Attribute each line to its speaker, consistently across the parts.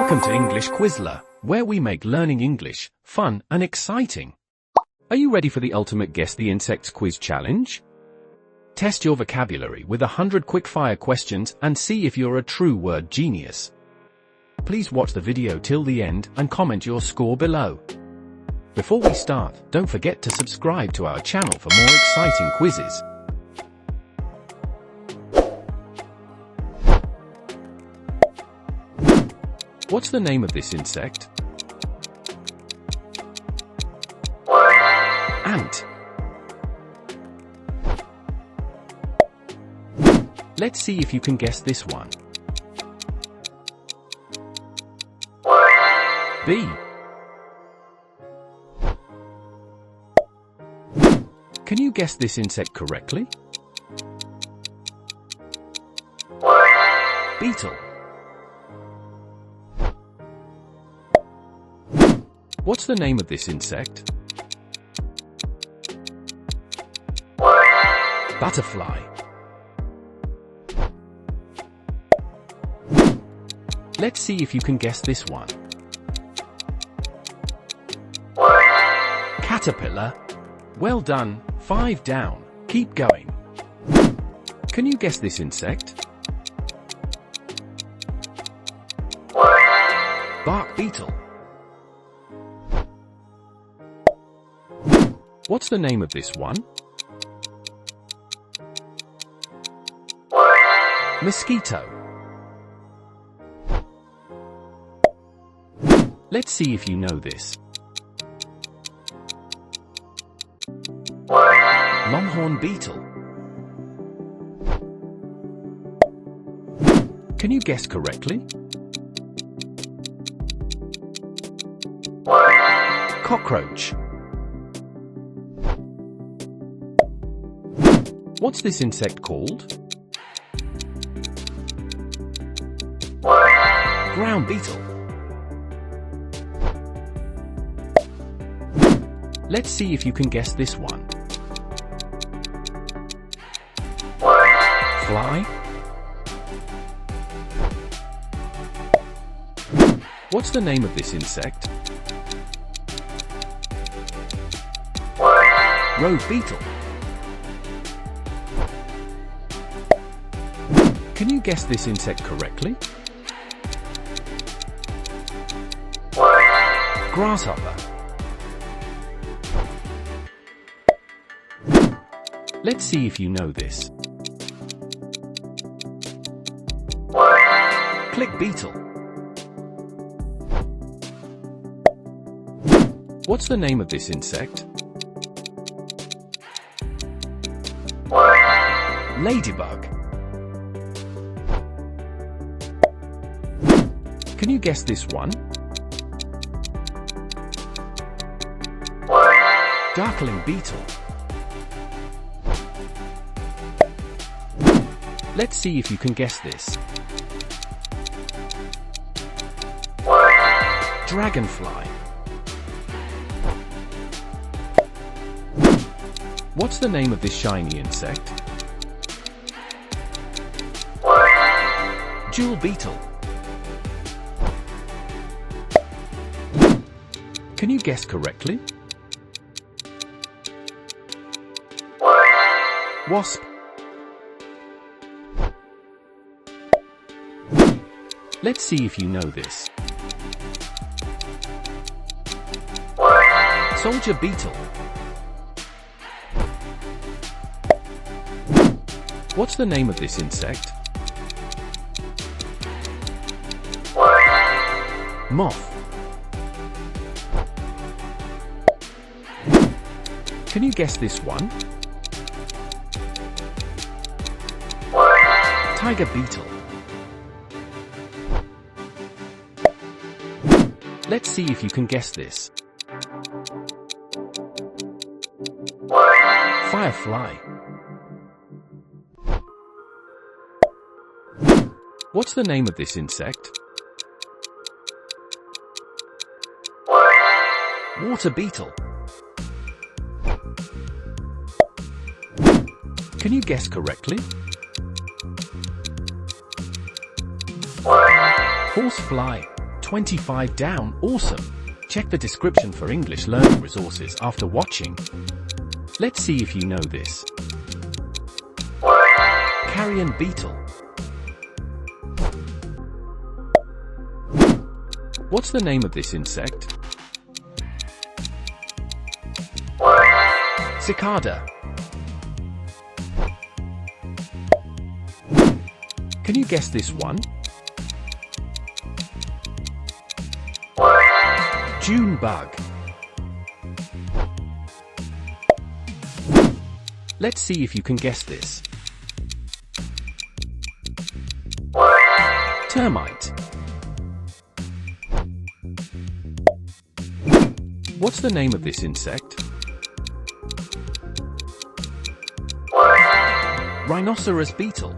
Speaker 1: Welcome to English Quizler, where we make learning English fun and exciting. Are you ready for the ultimate Guess the Insects quiz challenge? Test your vocabulary with 100 quick-fire questions and see if you're a true word genius. Please watch the video till the end and comment your score below. Before we start, don't forget to subscribe to our channel for more exciting quizzes. What's the name of this insect? Ant. Let's see if you can guess this one. Bee. Can you guess this insect correctly? Beetle. What's the name of this insect? Butterfly. Let's see if you can guess this one. Caterpillar. Well done, 5 down, keep going. Can you guess this insect? Bark beetle. What's the name of this one? Mosquito. Let's see if you know this. Longhorn beetle. Can you guess correctly? Cockroach. What's this insect called? Ground beetle. Let's see if you can guess this one. Fly. What's the name of this insect? Road beetle. Can you guess this insect correctly? Grasshopper. Let's see if you know this. Click beetle. What's the name of this insect? Ladybug. Can you guess this one? Darkling beetle. Let's see if you can guess this. Dragonfly. What's the name of this shiny insect? Jewel beetle. Can you guess correctly? Wasp. Let's see if you know this. Soldier beetle. What's the name of this insect? Moth. Can you guess this one? Tiger beetle. Let's see if you can guess this. Firefly. What's the name of this insect? Water beetle. Can you guess correctly? Horsefly. 25 down, awesome! Check the description for English learning resources after watching. Let's see if you know this. Carrion beetle. What's the name of this insect? Cicada. Can you guess this one? June bug. Let's see if you can guess this. Termite. What's the name of this insect? Rhinoceros beetle.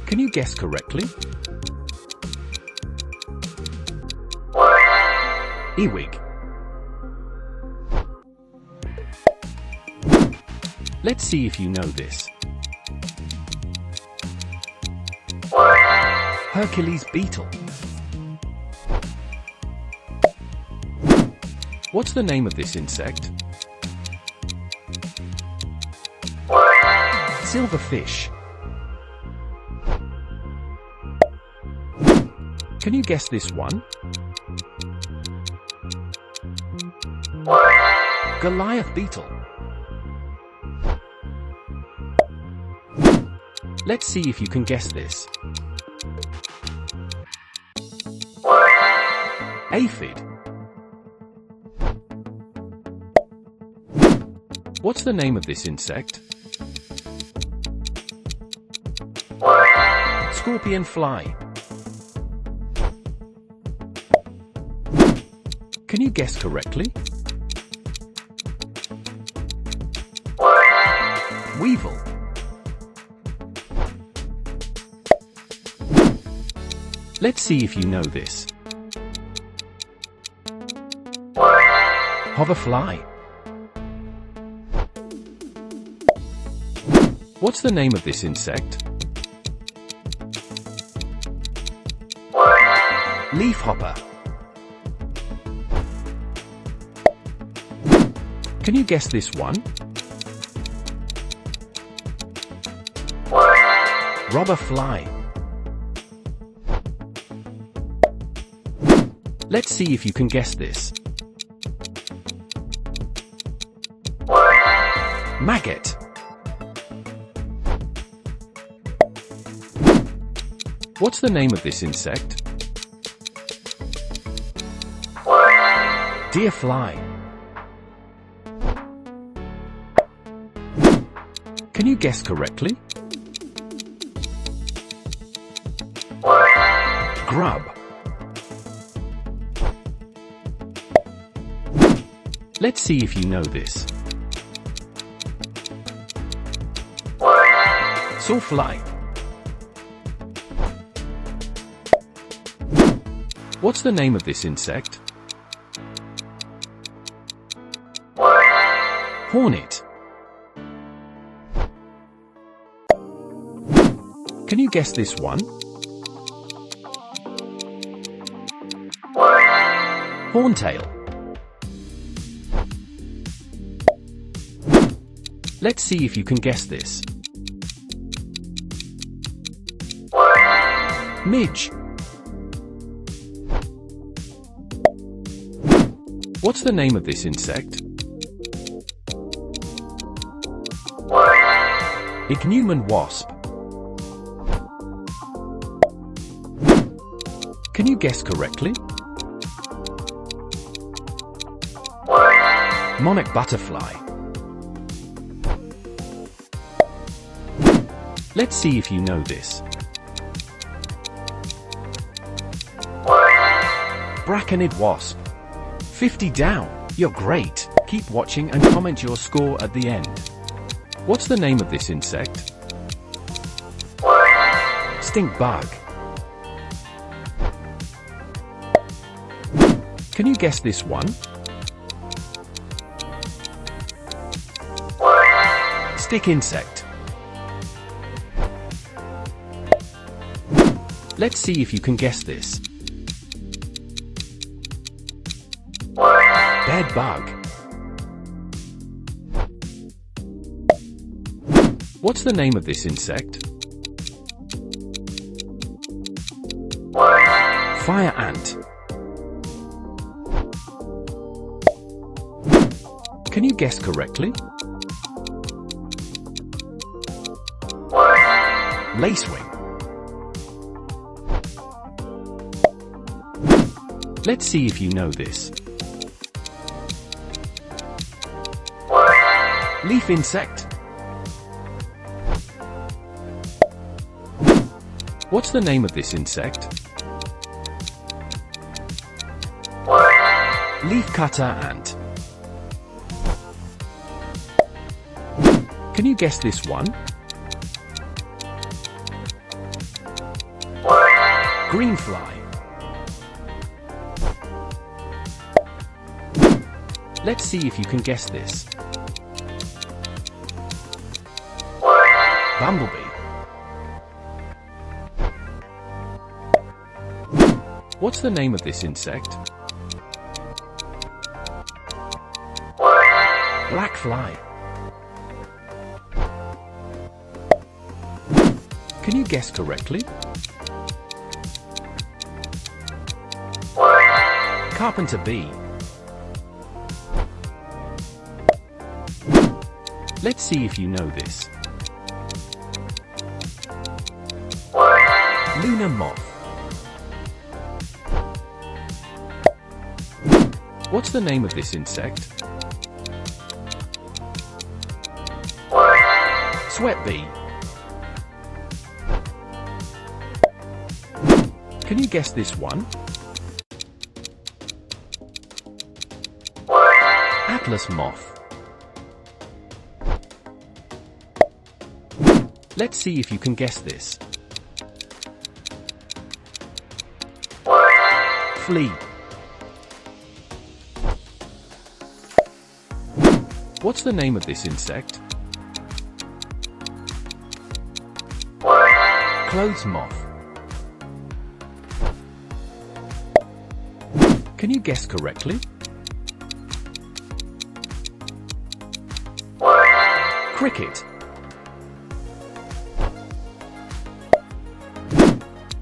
Speaker 1: Can you guess correctly? Earwig. Let's see if you know this. Hercules beetle. What's the name of this insect? Silverfish. Can you guess this one? Goliath beetle. Let's see if you can guess this. Aphid. What's the name of this insect? Scorpion fly. Can you guess correctly? Weevil. Let's see if you know this. Hoverfly. What's the name of this insect? Leafhopper. Can you guess this one? Robber fly. Let's see if you can guess this. Maggot. What's the name of this insect? Deer fly. Can you guess correctly? Grub. Let's see if you know this. Sawfly. What's the name of this insect? Hornet. Can you guess this one? Horntail. Let's see if you can guess this. Midge. What's the name of this insect? Ichneumon wasp. Can you guess correctly? Monarch butterfly. Let's see if you know this. Bracconid wasp. 50 down. You're great. Keep watching and comment your score at the end. What's the name of this insect? Stink bug. Can you guess this one? Stick insect. Let's see if you can guess this. Bed bug. What's the name of this insect? Fire ant. Can you guess correctly? Lacewing. Let's see if you know this. Leaf insect. What's the name of this insect? Leafcutter ant. Can you guess this one? Greenfly. Let's see if you can guess this. Bumblebee. What's the name of this insect? Black fly. Can you guess correctly? Carpenter bee. Let's see if you know this. Lunar moth. What's the name of this insect? Sweat bee. Can you guess this one? Atlas moth. Let's see if you can guess this. Flea. What's the name of this insect? Clothes moth. Can you guess correctly? Cricket.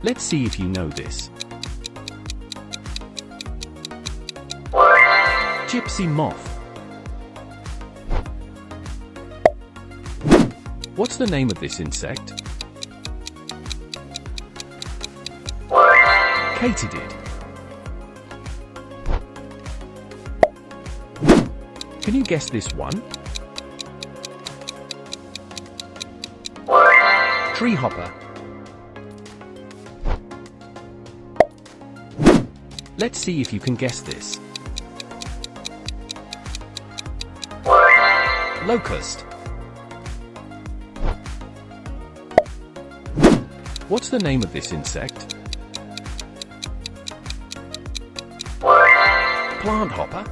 Speaker 1: Let's see if you know this. Gypsy moth. What's the name of this insect? Katydid. Can you guess this one? Tree hopper. Let's see if you can guess this. Locust. What's the name of this insect? Plant hopper.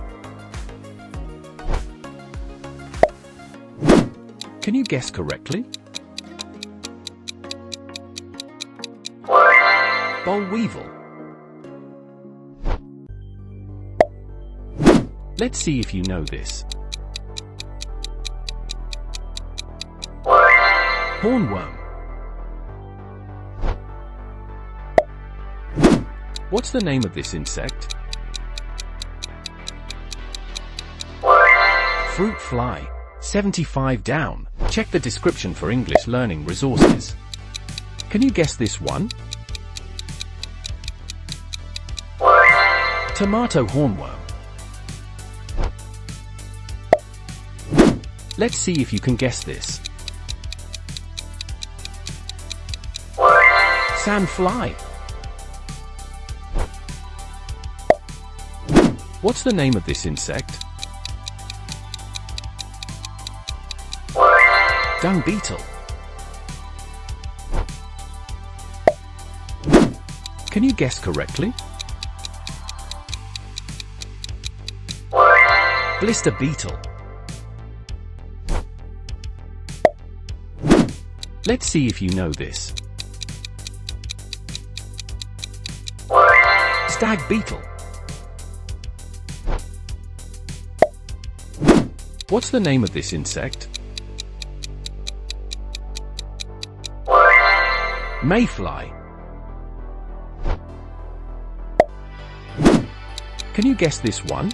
Speaker 1: Can you guess correctly? Boll weevil. Let's see if you know this. Hornworm. What's the name of this insect? Fruit fly. 75 down. Check the description for English learning resources. Can you guess this one? Tomato hornworm. Let's see if you can guess this. Sandfly. What's the name of this insect? Dung beetle. Can you guess correctly? Blister beetle. Let's see if you know this. Stag beetle. What's the name of this insect? Mayfly. Can you guess this one?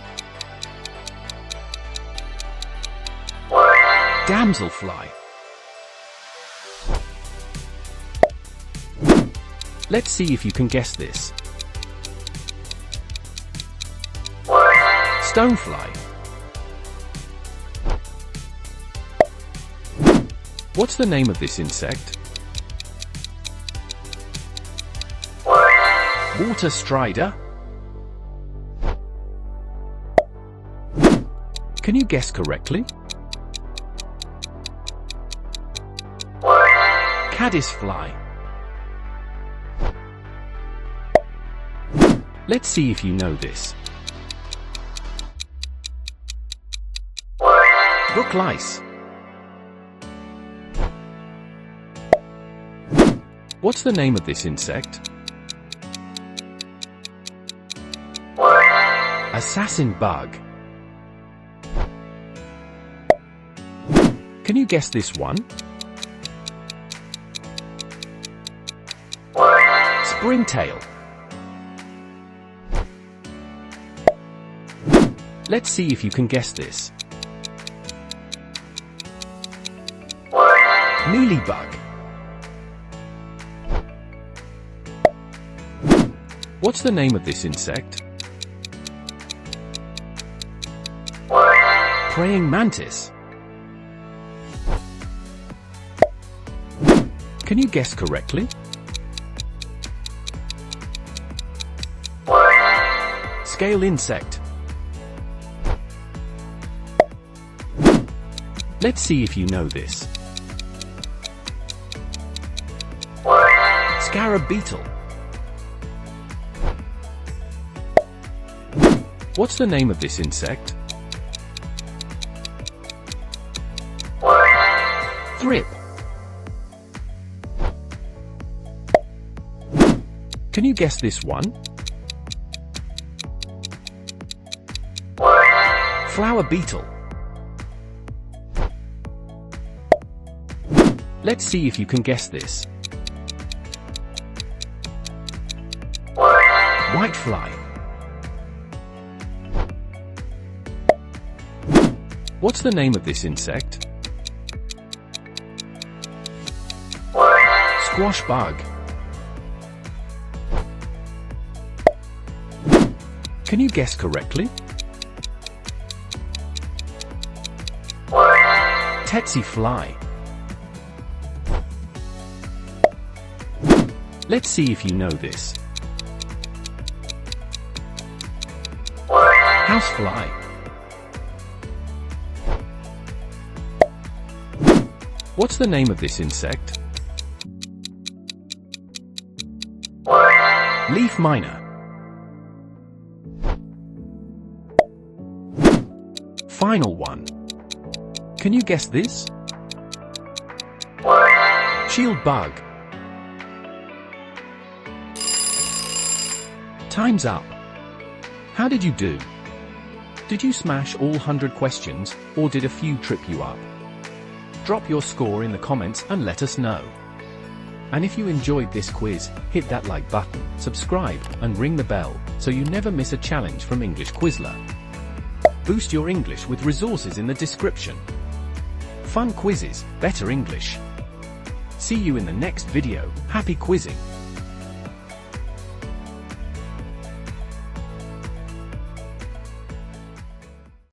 Speaker 1: Damselfly. Let's see if you can guess this. Stonefly. What's the name of this insect? Water strider. Can you guess correctly? Caddisfly. Let's see if you know this. Brook lice. What's the name of this insect? Assassin bug. Can you guess this one? Springtail. Let's see if you can guess this. Mealybug. What's the name of this insect? Praying mantis. Can you guess correctly? Scale insect. Let's see if you know this. Scarab beetle. What's the name of this insect? Thrip. Can you guess this one? Flower beetle. Let's see if you can guess this. Whitefly. What's the name of this insect? Squash bug. Can you guess correctly? Tsetse fly. Let's see if you know this. Housefly. What's the name of this insect? Leaf miner. Final one. Can you guess this? Shield bug. Time's up. How did you do? Did you smash all 100 questions, or did a few trip you up? Drop your score in the comments and let us know. And if you enjoyed this quiz, hit that like button, subscribe, and ring the bell, so you never miss a challenge from English Quizler. Boost your English with resources in the description. Fun quizzes, better English. See you in the next video. Happy quizzing!